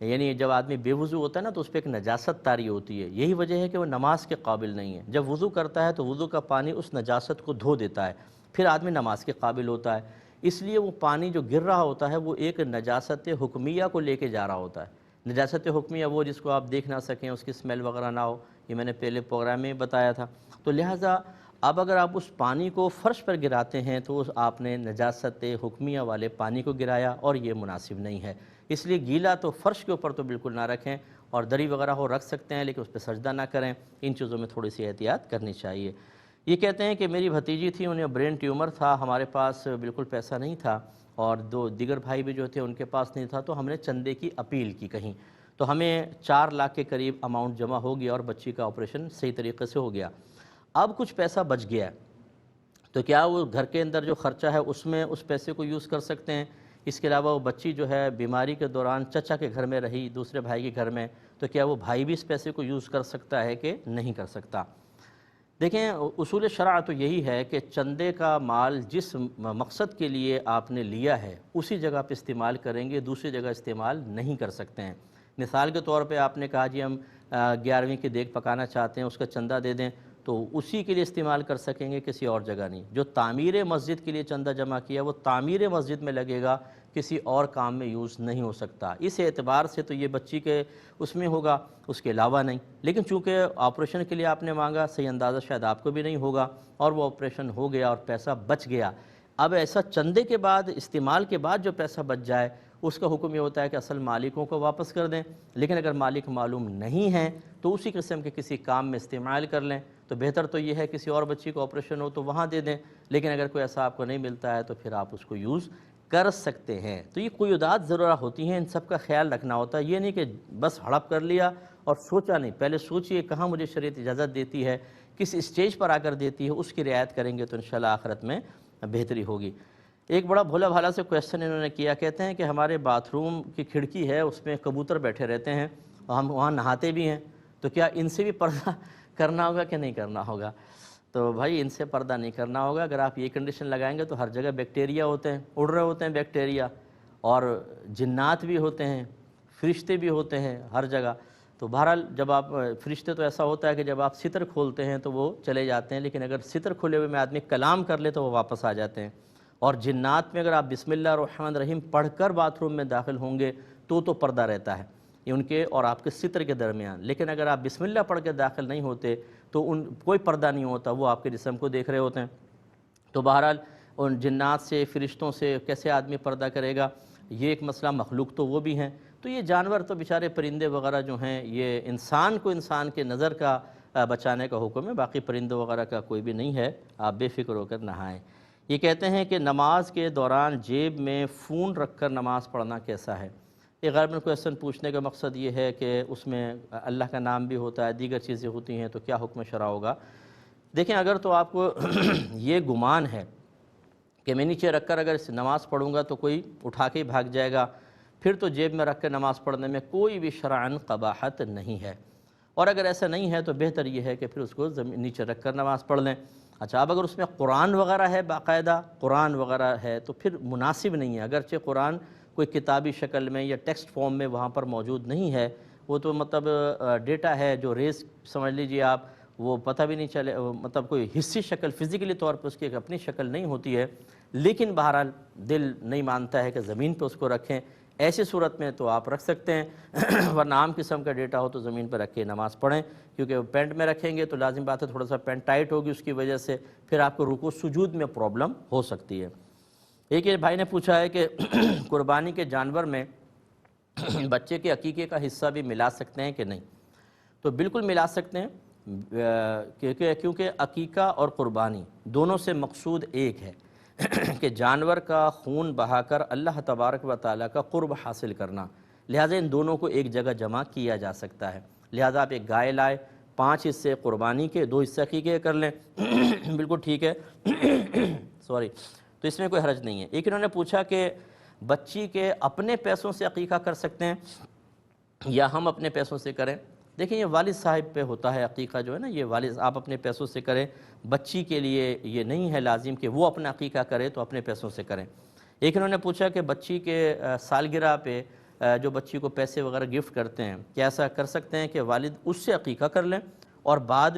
یعنی جب آدمی بے وضو ہوتا ہے نا تو اس پہ ایک نجاست طاری ہوتی ہے، یہی وجہ ہے کہ وہ نماز کے قابل نہیں ہے۔ جب وضو کرتا ہے تو وضو کا پانی اس نجاست کو دھو دیتا ہے، پھر آدمی نماز کے قابل ہوتا ہے۔ اس لیے وہ پانی جو گر رہا ہوتا ہے وہ ایک نجاست حکمیہ کو لے کے جا رہا ہوتا ہے۔ نجاست حکمیہ وہ جس کو آپ دیکھ نہ سکیں، اس کی اسمیل وغیرہ نہ ہو، یہ میں نے پہلے پروگرام میں بتایا تھا۔ تو لہٰذا اب اگر آپ اس پانی کو فرش پر گراتے ہیں تو آپ نے نجاست حکمیہ والے پانی کو گرایا اور یہ مناسب نہیں ہے۔ اس لیے گیلا تو فرش کے اوپر تو بالکل نہ رکھیں، اور دری وغیرہ ہو رکھ سکتے ہیں لیکن اس پہ سجدہ نہ کریں، ان چیزوں میں تھوڑی سی احتیاط کرنی چاہیے۔ یہ کہتے ہیں کہ میری بھتیجی تھی، انہیں برین ٹیومر تھا، ہمارے پاس بالکل پیسہ نہیں تھا اور دو دیگر بھائی بھی جو تھے ان کے پاس نہیں تھا، تو ہم نے چندے کی اپیل کی کہیں، تو ہمیں 4 لاکھ کے قریب اماؤنٹ جمع ہو گیا اور بچی کا آپریشن صحیح طریقے سے ہو گیا۔ اب کچھ پیسہ بچ گیا ہے تو کیا وہ گھر کے اندر جو خرچہ ہے اس میں اس پیسے کو یوز کر سکتے ہیں؟ اس کے علاوہ وہ بچی جو ہے بیماری کے دوران چچا کے گھر میں رہی، دوسرے بھائی کے گھر میں، تو کیا وہ بھائی بھی اس پیسے کو یوز کر سکتا ہے کہ نہیں کر سکتا؟ دیکھیں اصول شرع تو یہی ہے کہ چندے کا مال جس مقصد کے لیے آپ نے لیا ہے اسی جگہ پہ استعمال کریں گے، دوسری جگہ استعمال نہیں کر سکتے ہیں۔ مثال کے طور پہ آپ نے کہا جی ہم 11ویں کی دیگ پکانا چاہتے ہیں، اس کا چندہ دے دیں، تو اسی کے لیے استعمال کر سکیں گے، کسی اور جگہ نہیں۔ جو تعمیر مسجد کے لیے چندہ جمع کیا وہ تعمیر مسجد میں لگے گا، کسی اور کام میں یوز نہیں ہو سکتا۔ اس اعتبار سے تو یہ بچی کے اس میں ہوگا، اس کے علاوہ نہیں۔ لیکن چونکہ آپریشن کے لیے آپ نے مانگا، صحیح اندازہ شاید آپ کو بھی نہیں ہوگا، اور وہ آپریشن ہو گیا اور پیسہ بچ گیا۔ اب ایسا چندے کے بعد، استعمال کے بعد جو پیسہ بچ جائے اس کا حکم یہ ہوتا ہے کہ اصل مالکوں کو واپس کر دیں، لیکن اگر مالک معلوم نہیں ہیں تو اسی قسم کے کسی کام میں استعمال کر لیں۔ تو بہتر تو یہ ہے کسی اور بچی کو آپریشن ہو تو وہاں دے دیں، لیکن اگر کوئی ایسا آپ کو نہیں ملتا ہے تو پھر آپ اس کو یوز کر سکتے ہیں۔ تو یہ قیودات ضرورت ہوتی ہیں، ان سب کا خیال رکھنا ہوتا ہے۔ یہ نہیں کہ بس ہڑپ کر لیا اور سوچا نہیں، پہلے سوچئے کہاں مجھے شریعت اجازت دیتی ہے، کس اسٹیج پر آ کر دیتی ہے، اس کی رعایت کریں گے تو انشاءاللہ آخرت میں بہتری ہوگی۔ ایک بڑا بھولا بھالا سے کویسچن انہوں نے کیا، کہتے ہیں کہ ہمارے باتھ روم کی کھڑکی ہے، اس میں کبوتر بیٹھے رہتے ہیں اور ہم وہاں نہاتے بھی ہیں، تو کیا ان سے بھی پردہ کرنا ہوگا کہ نہیں کرنا ہوگا؟ تو بھائی ان سے پردہ نہیں کرنا ہوگا۔ اگر آپ یہ کنڈیشن لگائیں گے تو ہر جگہ بیکٹیریا ہوتے ہیں، اڑ رہے ہوتے ہیں بیکٹیریا، اور جنات بھی ہوتے ہیں، فرشتے بھی ہوتے ہیں ہر جگہ، تو بہرحال جب آپ فرشتے تو ایسا ہوتا ہے کہ جب آپ ستر کھولتے ہیں تو وہ چلے جاتے ہیں، لیکن اگر ستر کھلے ہوئے میں آدمی کلام کر لے تو وہ واپس آ جاتے ہیں۔ اور جنات میں اگر آپ بسم اللہ الرحمن الرحیم پڑھ کر باتھ روم میں داخل ہوں گے تو پردہ رہتا ہے یہ ان کے اور آپ کے ستر کے درمیان، لیکن اگر آپ بسم اللہ پڑھ کے داخل نہیں ہوتے تو کوئی پردہ نہیں ہوتا، وہ آپ کے جسم کو دیکھ رہے ہوتے ہیں۔ تو بہرحال ان جنات سے فرشتوں سے کیسے آدمی پردہ کرے گا، یہ ایک مسئلہ۔ مخلوق تو وہ بھی ہیں، تو یہ جانور تو بیچارے پرندے وغیرہ جو ہیں یہ انسان کو انسان کے نظر کا بچانے کا حکم ہے، باقی پرندوں وغیرہ کا کوئی بھی نہیں ہے، آپ بے فکر ہو کر نہائیں۔ یہ کہتے ہیں کہ نماز کے دوران جیب میں فون رکھ کر نماز پڑھنا کیسا ہے؟ یہ غیر من کویسچن پوچھنے کا مقصد یہ ہے کہ اس میں اللہ کا نام بھی ہوتا ہے، دیگر چیزیں ہوتی ہیں، تو کیا حکم شرع ہوگا؟ دیکھیں، اگر تو آپ کو یہ گمان ہے کہ میں نیچے رکھ کر اگر نماز پڑھوں گا تو کوئی اٹھا کے ہی بھاگ جائے گا، پھر تو جیب میں رکھ کے نماز پڑھنے میں کوئی بھی شرعاً قباحت نہیں ہے۔ اور اگر ایسا نہیں ہے تو بہتر یہ ہے کہ پھر اس کو نیچے رکھ کر نماز پڑھ لیں۔ اچھا، اب اگر اس میں قرآن وغیرہ ہے، باقاعدہ قرآن وغیرہ ہے، تو پھر مناسب نہیں ہے، اگرچہ قرآن کوئی کتابی شکل میں یا ٹیکسٹ فارم میں وہاں پر موجود نہیں ہے، وہ تو مطلب ڈیٹا ہے جو ریز سمجھ لیجئے آپ، وہ پتہ بھی نہیں چلے، مطلب کوئی حصی شکل فزیکلی طور پہ اس کی ایک اپنی شکل نہیں ہوتی ہے، لیکن بہرحال دل نہیں مانتا ہے کہ زمین پہ اس کو رکھیں، ایسی صورت میں تو آپ رکھ سکتے ہیں، ورنہ عام قسم کا ڈیٹا ہو تو زمین پہ رکھ کے نماز پڑھیں، کیونکہ پینٹ میں رکھیں گے تو لازم بات ہے تھوڑا سا پینٹ ٹائٹ ہوگی، اس کی وجہ سے پھر آپ کو رکوع سجود میں پرابلم ہو سکتی ہے۔ ایک یہ بھائی نے پوچھا ہے کہ قربانی کے جانور میں بچے کے عقیقے کا حصہ بھی ملا سکتے ہیں کہ نہیں؟ تو بالکل ملا سکتے ہیں، کیونکہ عقیقہ اور قربانی دونوں سے مقصود ایک ہے کہ جانور کا خون بہا کر اللہ تبارک و تعالیٰ کا قرب حاصل کرنا، لہٰذا ان دونوں کو ایک جگہ جمع کیا جا سکتا ہے۔ لہٰذا آپ ایک گائے لائے، 5 حصے قربانی کے، 2 حصے عقیقے کر لیں، بالکل ٹھیک ہے، سوری، تو اس میں کوئی حرج نہیں ہے۔ ایک انہوں نے پوچھا کہ بچی کے اپنے پیسوں سے عقیقہ کر سکتے ہیں یا ہم اپنے پیسوں سے کریں؟ دیکھیں، یہ والد صاحب پہ ہوتا ہے عقیقہ جو ہے نا، یہ والد آپ اپنے پیسوں سے کریں، بچی کے لیے یہ نہیں ہے لازم کہ وہ اپنا عقیقہ کرے، تو اپنے پیسوں سے کریں۔ ایک انہوں نے پوچھا کہ بچی کے سالگرہ پہ جو بچی کو پیسے وغیرہ گفٹ کرتے ہیں، کیا ایسا کر سکتے ہیں کہ والد اس سے عقیقہ کر لیں اور بعد